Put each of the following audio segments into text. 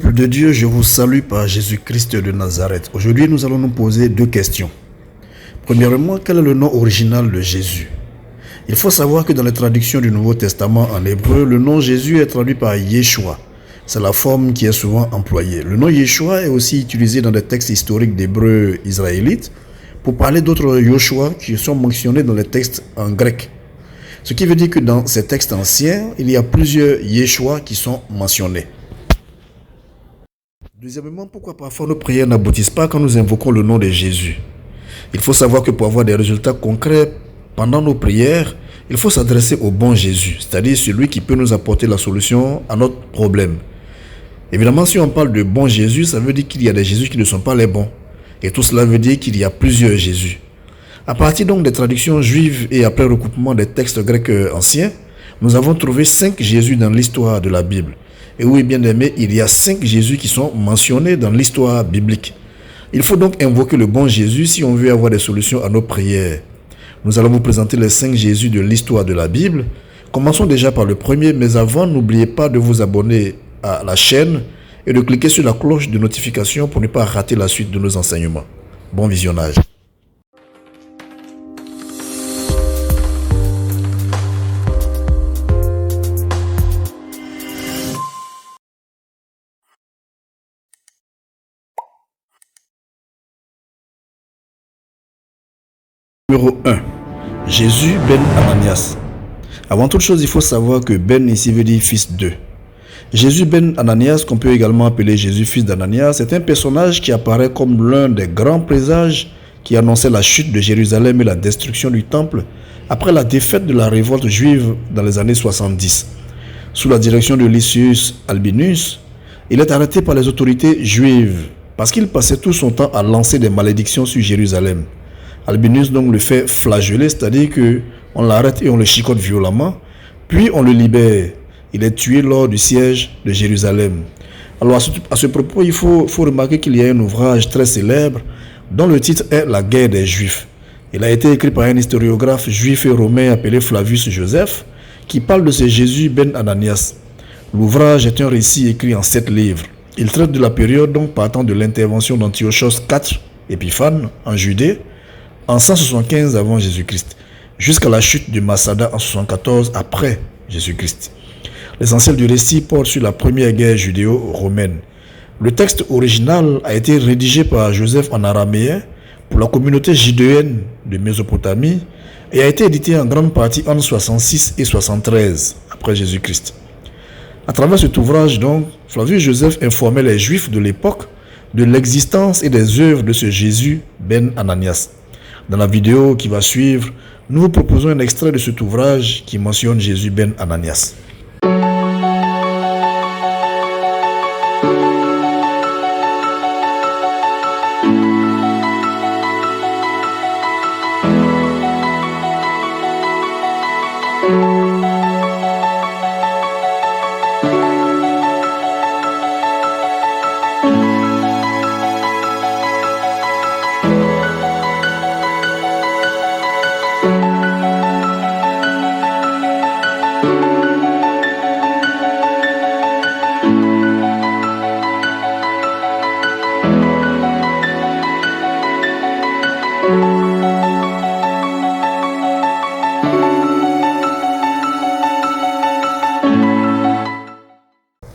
Peuple de Dieu, je vous salue par Jésus-Christ de Nazareth. Aujourd'hui, nous allons nous poser deux questions. Premièrement, quel est le nom original de Jésus? Il faut savoir que dans les traductions du Nouveau Testament en hébreu, le nom Jésus est traduit par Yeshua. C'est la forme qui est souvent employée. Le nom Yeshua est aussi utilisé dans des textes historiques d'hébreux israélites pour parler d'autres Yoshua qui sont mentionnés dans les textes en grec. Ce qui veut dire que dans ces textes anciens, il y a plusieurs Yeshua qui sont mentionnés. Deuxièmement, pourquoi parfois nos prières n'aboutissent pas quand nous invoquons le nom de Jésus? Il faut savoir que pour avoir des résultats concrets pendant nos prières, il faut s'adresser au bon Jésus, c'est-à-dire celui qui peut nous apporter la solution à notre problème. Évidemment, si on parle de bon Jésus, ça veut dire qu'il y a des Jésus qui ne sont pas les bons. Et tout cela veut dire qu'il y a plusieurs Jésus. À partir donc des traductions juives et après recoupement des textes grecs anciens, nous avons trouvé 5 Jésus dans l'histoire de la Bible. Et oui, bien aimé, il y a 5 Jésus qui sont mentionnés dans l'histoire biblique. Il faut donc invoquer le bon Jésus si on veut avoir des solutions à nos prières. Nous allons vous présenter les 5 Jésus de l'histoire de la Bible. Commençons déjà par le premier, mais avant, n'oubliez pas de vous abonner à la chaîne et de cliquer sur la cloche de notification pour ne pas rater la suite de nos enseignements. Bon visionnage. Numéro 1. Jésus ben Ananias. Avant toute chose, il faut savoir que Ben ici veut dire fils de. Jésus ben Ananias, qu'on peut également appeler Jésus fils d'Ananias, est un personnage qui apparaît comme l'un des grands présages qui annonçait la chute de Jérusalem et la destruction du temple après la défaite de la révolte juive dans les années 70. Sous la direction de Lysius Albinus, il est arrêté par les autorités juives parce qu'il passait tout son temps à lancer des malédictions sur Jérusalem. Albinus donc le fait flageller, c'est-à-dire qu'on l'arrête et on le chicote violemment, puis on le libère. Il est tué lors du siège de Jérusalem. Alors à ce propos, il faut remarquer qu'il y a un ouvrage très célèbre dont le titre est La guerre des Juifs. Il a été écrit par un historiographe juif et romain appelé Flavius Joseph qui parle de ce Jésus ben Ananias. L'ouvrage est un récit écrit en 7 livres. Il traite de la période donc partant de l'intervention d'Antiochos IV Épiphane en Judée en 175 avant Jésus-Christ, jusqu'à la chute de Massada en 74 après Jésus-Christ. L'essentiel du récit porte sur la première guerre judéo-romaine. Le texte original a été rédigé par Joseph en araméen pour la communauté judéenne de Mésopotamie et a été édité en grande partie entre 66 et 73 après Jésus-Christ. À travers cet ouvrage, donc, Flavius Joseph informait les Juifs de l'époque de l'existence et des œuvres de ce Jésus ben Ananias. Dans la vidéo qui va suivre, nous vous proposons un extrait de cet ouvrage qui mentionne Jésus ben Ananias.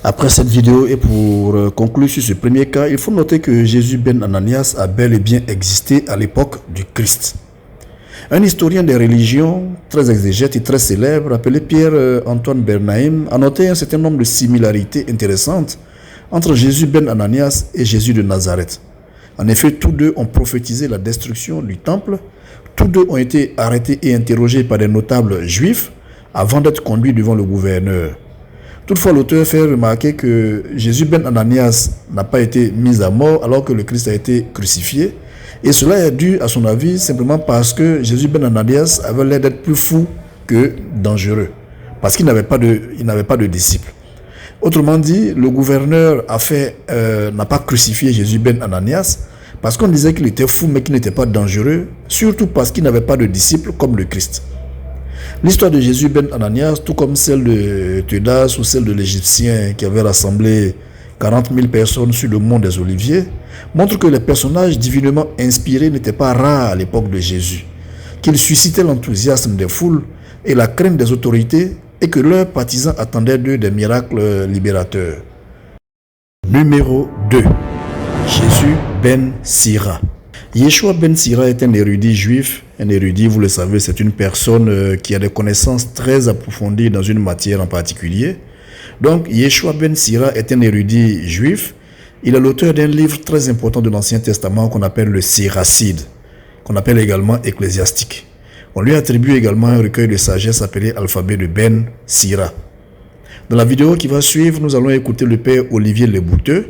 Après cette vidéo et pour conclure sur ce premier cas, il faut noter que Jésus ben Ananias a bel et bien existé à l'époque du Christ. Un historien des religions, très exégète et très célèbre, appelé Pierre-Antoine Bernheim, a noté un certain nombre de similarités intéressantes entre Jésus ben Ananias et Jésus de Nazareth. En effet, tous deux ont prophétisé la destruction du temple, tous deux ont été arrêtés et interrogés par des notables juifs avant d'être conduits devant le gouverneur. Toutefois, l'auteur fait remarquer que Jésus ben Ananias n'a pas été mis à mort alors que le Christ a été crucifié. Et cela est dû, à son avis, simplement parce que Jésus ben Ananias avait l'air d'être plus fou que dangereux. Parce qu'il n'avait pas de disciples. Autrement dit, le gouverneur n'a pas crucifié Jésus ben Ananias parce qu'on disait qu'il était fou mais qu'il n'était pas dangereux, surtout parce qu'il n'avait pas de disciples comme le Christ. L'histoire de Jésus ben Ananias, tout comme celle de Teudas ou celle de l'Égyptien qui avait rassemblé 40 000 personnes sur le mont des Oliviers, montre que les personnages divinement inspirés n'étaient pas rares à l'époque de Jésus, qu'ils suscitaient l'enthousiasme des foules et la crainte des autorités et que leurs partisans attendaient d'eux des miracles libérateurs. Numéro 2. Jésus ben Sira. Yeshua ben Sira est un érudit juif. Un érudit, vous le savez, c'est une personne qui a des connaissances très approfondies dans une matière en particulier. Donc, Yeshua ben Sira est un érudit juif. Il est l'auteur d'un livre très important de l'Ancien Testament qu'on appelle le Siracide, qu'on appelle également Ecclésiastique. On lui attribue également un recueil de sagesse appelé Alphabet de Ben Sira. Dans la vidéo qui va suivre, nous allons écouter le père Olivier Lebouteux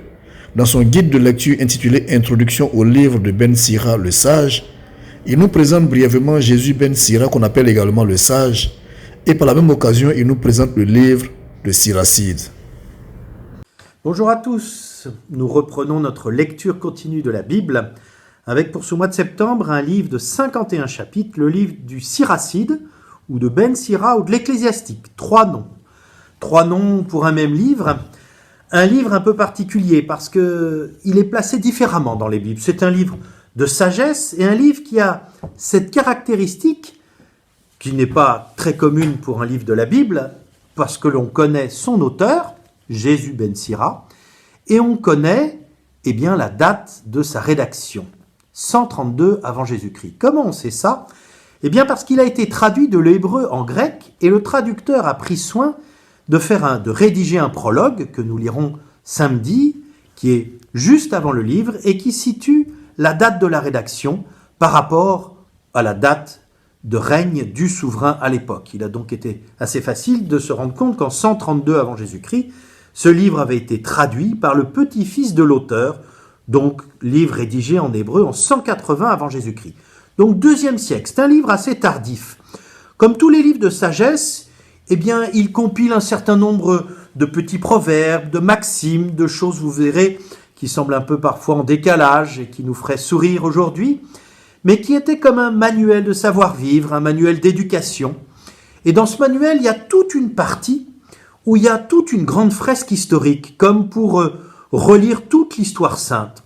dans son guide de lecture intitulé Introduction au livre de Ben Sira le Sage. Il nous présente brièvement Jésus ben Sira qu'on appelle également le Sage et par la même occasion, il nous présente le livre de Siracide. Bonjour à tous, nous reprenons notre lecture continue de la Bible avec pour ce mois de septembre un livre de 51 chapitres, le livre du Siracide ou de Ben Sira ou de l'Ecclésiastique. Trois noms pour un même livre. Un livre un peu particulier parce qu'il est placé différemment dans les Bibles. C'est un livre de sagesse et un livre qui a cette caractéristique qui n'est pas très commune pour un livre de la Bible parce que l'on connaît son auteur, Jésus ben Sira, et on connaît la date de sa rédaction, 132 avant Jésus-Christ. Comment on sait ça ? Parce qu'il a été traduit de l'hébreu en grec et le traducteur a pris soin de rédiger un prologue que nous lirons samedi, qui est juste avant le livre et qui situe la date de la rédaction par rapport à la date de règne du souverain à l'époque. Il a donc été assez facile de se rendre compte qu'en 132 avant Jésus-Christ, ce livre avait été traduit par le petit-fils de l'auteur, donc livre rédigé en hébreu en 180 avant Jésus-Christ. Donc 2e siècle, c'est un livre assez tardif. Comme tous les livres de sagesse, il compile un certain nombre de petits proverbes, de maximes, de choses, vous verrez, qui semblent un peu parfois en décalage et qui nous feraient sourire aujourd'hui, mais qui étaient comme un manuel de savoir-vivre, un manuel d'éducation. Et dans ce manuel, il y a toute une partie où il y a toute une grande fresque historique, comme pour relire toute l'histoire sainte.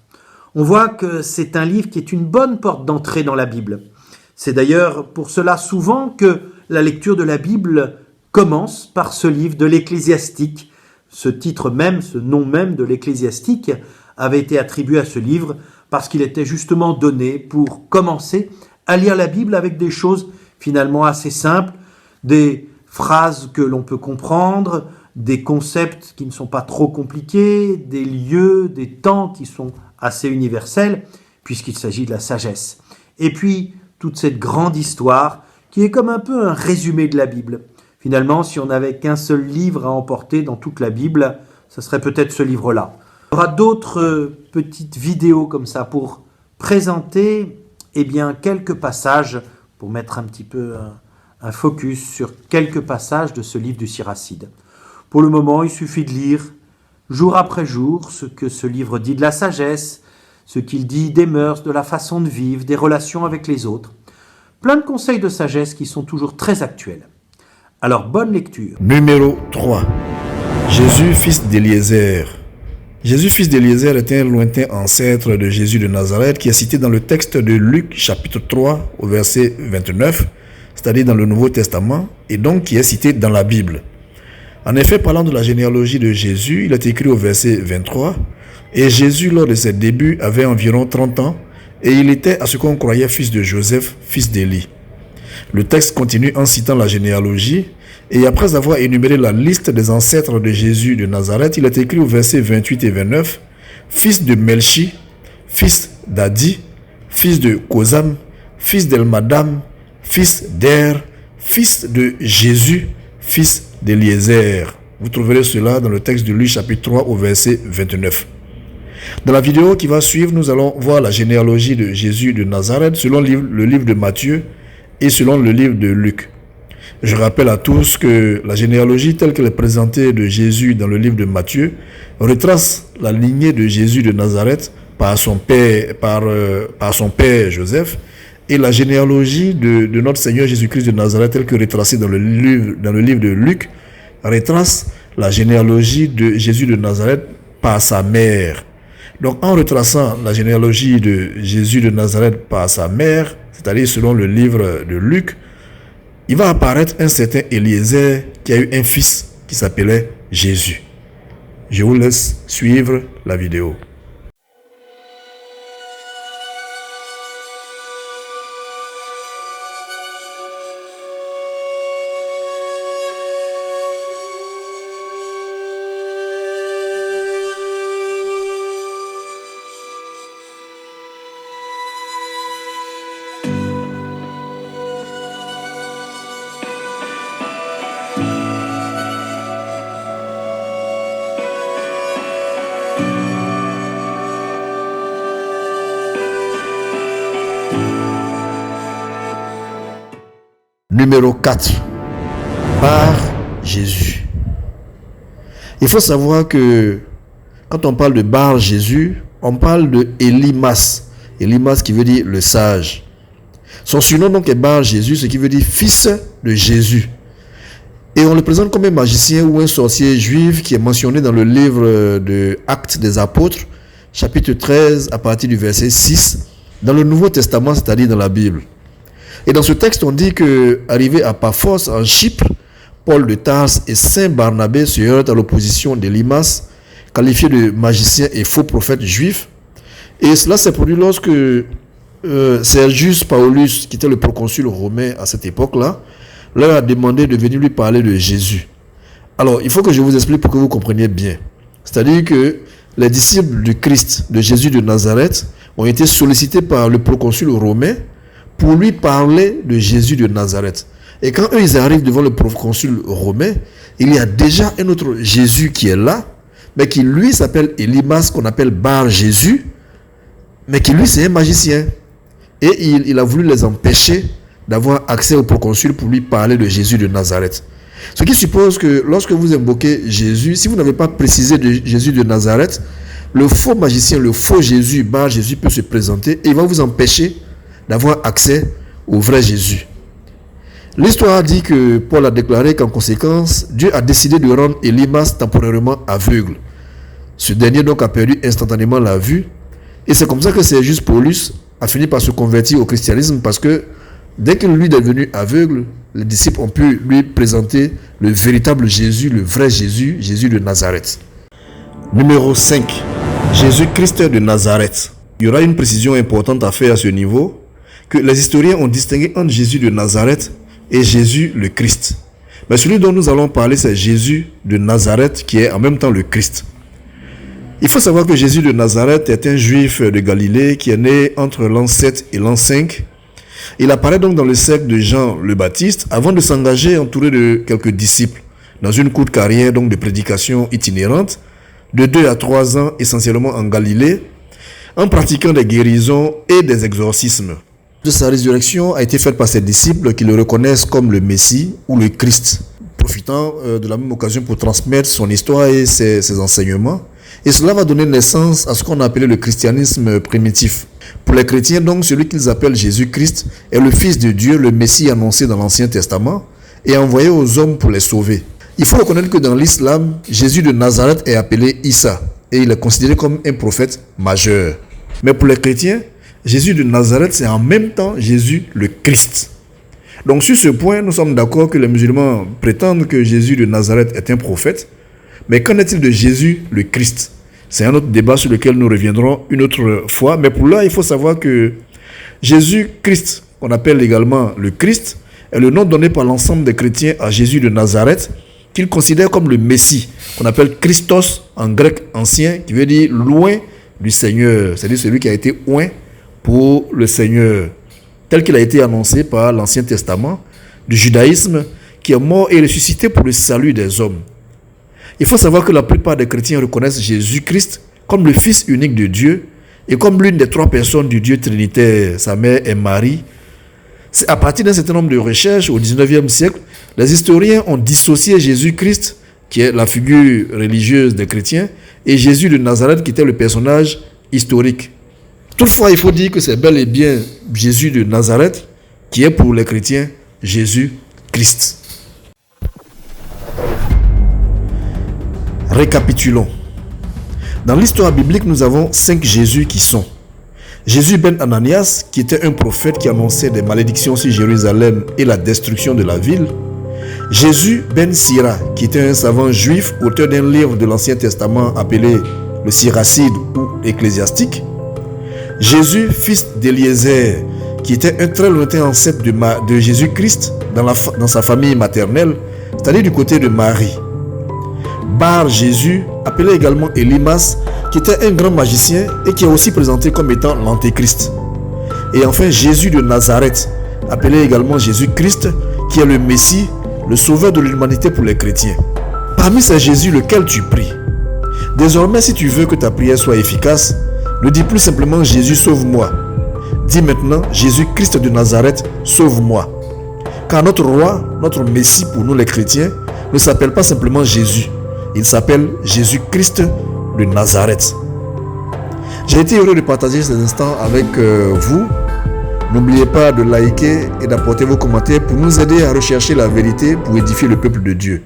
On voit que c'est un livre qui est une bonne porte d'entrée dans la Bible. C'est d'ailleurs pour cela souvent que la lecture de la Bible commence par ce livre de l'Ecclésiastique. Ce titre même, ce nom même de l'Ecclésiastique avait été attribué à ce livre parce qu'il était justement donné pour commencer à lire la Bible avec des choses finalement assez simples, des phrases que l'on peut comprendre, des concepts qui ne sont pas trop compliqués, des lieux, des temps qui sont assez universels, puisqu'il s'agit de la sagesse. Et puis, toute cette grande histoire qui est comme un peu un résumé de la Bible. Finalement, si on n'avait qu'un seul livre à emporter dans toute la Bible, ce serait peut-être ce livre-là. Il y aura d'autres petites vidéos comme ça pour présenter quelques passages, pour mettre un petit peu un focus sur quelques passages de ce livre du Siracide. Pour le moment, il suffit de lire jour après jour ce que ce livre dit de la sagesse, ce qu'il dit des mœurs, de la façon de vivre, des relations avec les autres. Plein de conseils de sagesse qui sont toujours très actuels. Alors, bonne lecture. Numéro 3. Jésus, fils d'Éliézer. Jésus, fils d'Éliézer, est un lointain ancêtre de Jésus de Nazareth qui est cité dans le texte de Luc, chapitre 3, au verset 29, c'est-à-dire dans le Nouveau Testament, et donc qui est cité dans la Bible. En effet, parlant de la généalogie de Jésus, il est écrit au verset 23, « Et Jésus, lors de ses débuts, avait environ 30 ans, et il était à ce qu'on croyait fils de Joseph, fils d'Élie. » Le texte continue en citant la généalogie, et après avoir énuméré la liste des ancêtres de Jésus de Nazareth, il est écrit au verset 28 et 29, « Fils de Melchi, fils d'Adi, fils de Kosam, fils d'Elmadam, fils d'Er, fils de Jésus, fils d'Éliézer. » Vous trouverez cela dans le texte de Luc chapitre 3 au verset 29. Dans la vidéo qui va suivre, nous allons voir la généalogie de Jésus de Nazareth selon le livre de Matthieu et selon le livre de Luc. Je rappelle à tous que la généalogie telle qu'elle est présentée de Jésus dans le livre de Matthieu retrace la lignée de Jésus de Nazareth par son père Joseph, et la généalogie de notre Seigneur Jésus-Christ de Nazareth telle que retracée dans le livre de Luc retrace la généalogie de Jésus de Nazareth par sa mère. Donc en retraçant la généalogie de Jésus de Nazareth par sa mère, c'est-à-dire selon le livre de Luc, il va apparaître un certain Eliezer qui a eu un fils qui s'appelait Jésus. Je vous laisse suivre la vidéo. Numéro 4. Par Jésus. Il faut savoir que quand on parle de Bar Jésus, on parle de Elimas. Elimas qui veut dire le sage. Son surnom donc est Bar Jésus, ce qui veut dire fils de Jésus. Et on le présente comme un magicien ou un sorcier juif qui est mentionné dans le livre de Actes des Apôtres, chapitre 13, à partir du verset 6, dans le Nouveau Testament, c'est-à-dire dans la Bible. Et dans ce texte, on dit que, arrivé à Paphos, en Chypre, Paul de Tarse et Saint Barnabé se heurtent à l'opposition d'Elimas, qualifié de magicien et faux prophète juif. Et cela s'est produit lorsque Sergius Paulus, qui était le proconsul romain à cette époque-là, leur a demandé de venir lui parler de Jésus. Alors, il faut que je vous explique pour que vous compreniez bien. C'est-à-dire que les disciples du Christ, de Jésus de Nazareth, ont été sollicités par le proconsul romain pour lui parler de Jésus de Nazareth. Et quand eux, ils arrivent devant le proconsul romain, il y a déjà un autre Jésus qui est là, mais qui lui s'appelle Elimas, qu'on appelle Bar Jésus, mais qui lui c'est un magicien. Et il a voulu les empêcher d'avoir accès au proconsul pour lui parler de Jésus de Nazareth. Ce qui suppose que lorsque vous invoquez Jésus, si vous n'avez pas précisé de Jésus de Nazareth, le faux magicien, le faux Jésus, Bar Jésus peut se présenter et il va vous empêcher d'avoir accès au vrai Jésus. L'histoire dit que Paul a déclaré qu'en conséquence, Dieu a décidé de rendre Elimas temporairement aveugle. Ce dernier donc a perdu instantanément la vue, et c'est comme ça que Sergius Paulus a fini par se convertir au christianisme, parce que dès que lui est devenu aveugle, les disciples ont pu lui présenter le véritable Jésus, le vrai Jésus, Jésus de Nazareth. Numéro 5. Jésus-Christ de Nazareth. Il y aura une précision importante à faire à ce niveau, que les historiens ont distingué entre Jésus de Nazareth et Jésus le Christ. Mais celui dont nous allons parler, c'est Jésus de Nazareth qui est en même temps le Christ. Il faut savoir que Jésus de Nazareth est un juif de Galilée qui est né entre l'an 7 et l'an 5. Il apparaît donc dans le cercle de Jean le Baptiste avant de s'engager entouré de quelques disciples dans une courte carrière donc de prédication itinérante de 2 à 3 ans essentiellement en Galilée, en pratiquant des guérisons et des exorcismes. Sa résurrection a été faite par ses disciples qui le reconnaissent comme le Messie ou le Christ, profitant de la même occasion pour transmettre son histoire et ses enseignements. Et cela va donner naissance à ce qu'on a appelé le christianisme primitif. Pour les chrétiens, donc, celui qu'ils appellent Jésus-Christ est le Fils de Dieu, le Messie annoncé dans l'Ancien Testament et envoyé aux hommes pour les sauver. Il faut reconnaître que dans l'islam, Jésus de Nazareth est appelé Issa et il est considéré comme un prophète majeur. Mais pour les chrétiens, Jésus de Nazareth, c'est en même temps Jésus le Christ. Donc sur ce point, nous sommes d'accord que les musulmans prétendent que Jésus de Nazareth est un prophète. Mais qu'en est-il de Jésus le Christ? C'est un autre débat sur lequel nous reviendrons une autre fois. Mais pour là, il faut savoir que Jésus-Christ, qu'on appelle également le Christ, est le nom donné par l'ensemble des chrétiens à Jésus de Nazareth, qu'ils considèrent comme le Messie, qu'on appelle Christos en grec ancien, qui veut dire loin du Seigneur, c'est-à-dire celui qui a été oint pour le Seigneur, tel qu'il a été annoncé par l'Ancien Testament, du judaïsme, qui est mort et ressuscité pour le salut des hommes. Il faut savoir que la plupart des chrétiens reconnaissent Jésus-Christ comme le Fils unique de Dieu et comme l'une des 3 personnes du Dieu trinitaire. Sa mère est Marie. C'est à partir d'un certain nombre de recherches au XIXe siècle, les historiens ont dissocié Jésus-Christ, qui est la figure religieuse des chrétiens, et Jésus de Nazareth, qui était le personnage historique. Toutefois, il faut dire que c'est bel et bien Jésus de Nazareth qui est pour les chrétiens Jésus-Christ. Récapitulons. Dans l'histoire biblique, nous avons 5 Jésus qui sont Jésus ben Ananias, qui était un prophète qui annonçait des malédictions sur Jérusalem et la destruction de la ville. Jésus ben Sira, qui était un savant juif, auteur d'un livre de l'Ancien Testament appelé le Siracide ou Ecclésiastique. Jésus, fils d'Éliézer, qui était un très lointain ancêtre de Jésus-Christ dans sa famille maternelle, c'est-à-dire du côté de Marie. Bar Jésus, appelé également Elimas, qui était un grand magicien et qui est aussi présenté comme étant l'Antéchrist. Et enfin Jésus de Nazareth, appelé également Jésus-Christ, qui est le Messie, le sauveur de l'humanité pour les chrétiens. Parmi ces Jésus, lequel tu pries? Désormais, si tu veux que ta prière soit efficace, ne dis plus simplement Jésus sauve-moi. Dis maintenant Jésus-Christ de Nazareth sauve-moi. Car notre roi, notre Messie pour nous les chrétiens, ne s'appelle pas simplement Jésus. Il s'appelle Jésus-Christ de Nazareth. J'ai été heureux de partager ces instants avec vous. N'oubliez pas de liker et d'apporter vos commentaires pour nous aider à rechercher la vérité pour édifier le peuple de Dieu.